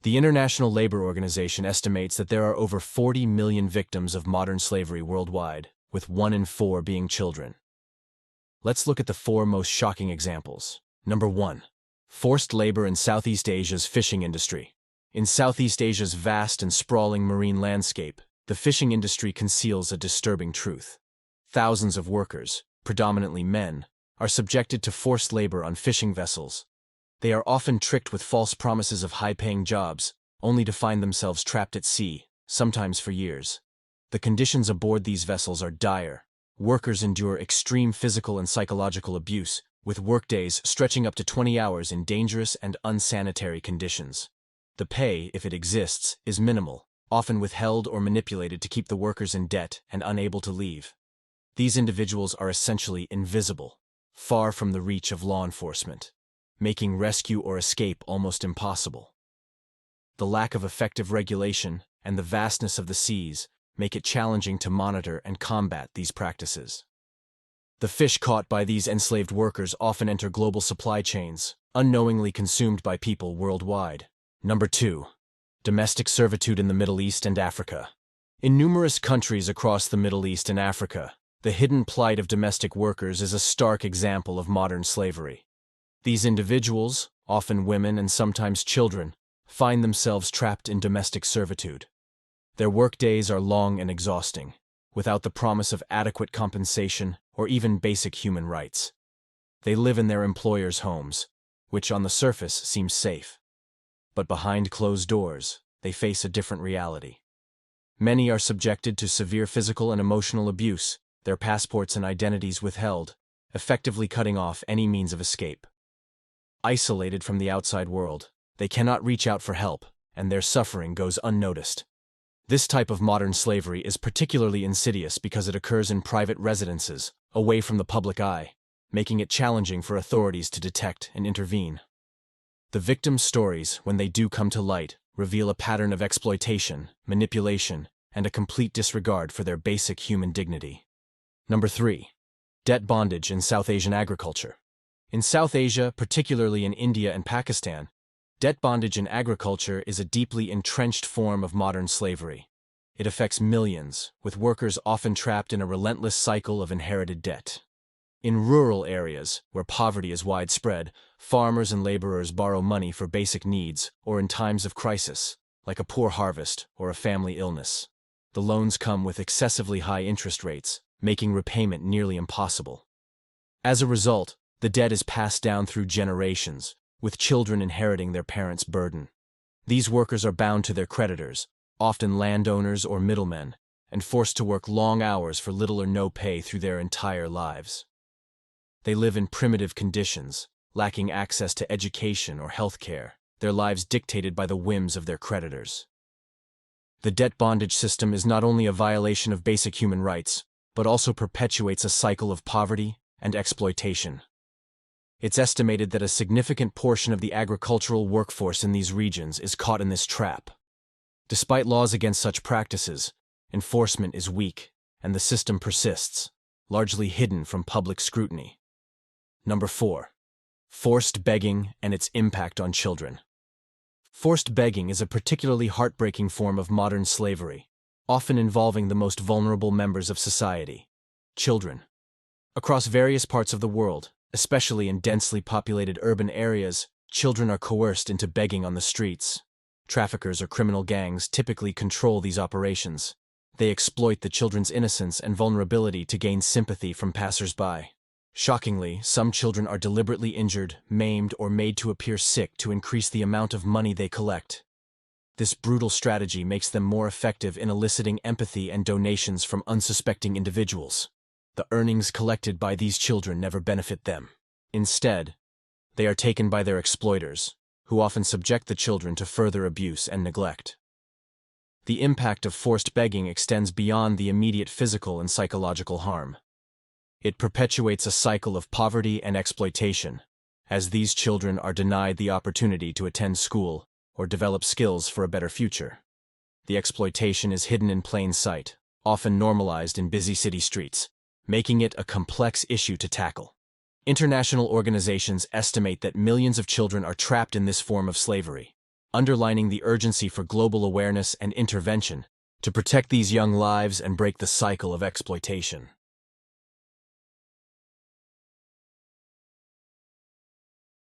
The International Labor Organization estimates that there are over 40 million victims of modern slavery worldwide, with 1 in 4 being children. Let's look at the 4 most shocking examples. Number 1. Forced labor in Southeast Asia's fishing industry. In Southeast Asia's vast and sprawling marine landscape, the fishing industry conceals a disturbing truth. Thousands of workers, predominantly men, are subjected to forced labor on fishing vessels. They are often tricked with false promises of high-paying jobs, only to find themselves trapped at sea, sometimes for years. The conditions aboard these vessels are dire. Workers endure extreme physical and psychological abuse, with workdays stretching up to 20 hours in dangerous and unsanitary conditions. The pay, if it exists, is minimal, often withheld or manipulated to keep the workers in debt and unable to leave. These individuals are essentially invisible, far from the reach of law enforcement, making rescue or escape almost impossible. The lack of effective regulation and the vastness of the seas make it challenging to monitor and combat these practices. The fish caught by these enslaved workers often enter global supply chains, unknowingly consumed by people worldwide. Number 2. Domestic servitude in the Middle East and Africa. In numerous countries across the Middle East and Africa, the hidden plight of domestic workers is a stark example of modern slavery. These individuals, often women and sometimes children, find themselves trapped in domestic servitude. Their workdays are long and exhausting, without the promise of adequate compensation or even basic human rights. They live in their employers' homes, which on the surface seems safe. But behind closed doors, they face a different reality. Many are subjected to severe physical and emotional abuse, their passports and identities withheld, effectively cutting off any means of escape. Isolated from the outside world, they cannot reach out for help, and their suffering goes unnoticed. This type of modern slavery is particularly insidious because it occurs in private residences, away from the public eye, making it challenging for authorities to detect and intervene. The victims' stories, when they do come to light, reveal a pattern of exploitation, manipulation, and a complete disregard for their basic human dignity. Number 3. Debt bondage in South Asian agriculture. In South Asia, particularly in India and Pakistan, debt bondage in agriculture is a deeply entrenched form of modern slavery. It affects millions, with workers often trapped in a relentless cycle of inherited debt. In rural areas, where poverty is widespread, farmers and laborers borrow money for basic needs or in times of crisis, like a poor harvest or a family illness. The loans come with excessively high interest rates, making repayment nearly impossible. As a result, the debt is passed down through generations, with children inheriting their parents' burden. These workers are bound to their creditors, often landowners or middlemen, and forced to work long hours for little or no pay through their entire lives. They live in primitive conditions, lacking access to education or health care, their lives dictated by the whims of their creditors. The debt bondage system is not only a violation of basic human rights, but also perpetuates a cycle of poverty and exploitation. It's estimated that a significant portion of the agricultural workforce in these regions is caught in this trap. Despite laws against such practices, enforcement is weak, and the system persists, largely hidden from public scrutiny. Number 4. Forced begging and its impact on children. Forced begging is a particularly heartbreaking form of modern slavery, often involving the most vulnerable members of society, children. Across various parts of the world, especially in densely populated urban areas, children are coerced into begging on the streets. Traffickers or criminal gangs typically control these operations. They exploit the children's innocence and vulnerability to gain sympathy from passers-by. Shockingly, some children are deliberately injured, maimed, or made to appear sick to increase the amount of money they collect. This brutal strategy makes them more effective in eliciting empathy and donations from unsuspecting individuals. The earnings collected by these children never benefit them. Instead, they are taken by their exploiters, who often subject the children to further abuse and neglect. The impact of forced begging extends beyond the immediate physical and psychological harm. It perpetuates a cycle of poverty and exploitation, as these children are denied the opportunity to attend school or develop skills for a better future. The exploitation is hidden in plain sight, often normalized in busy city streets, making it a complex issue to tackle. International organizations estimate that millions of children are trapped in this form of slavery, underlining the urgency for global awareness and intervention to protect these young lives and break the cycle of exploitation.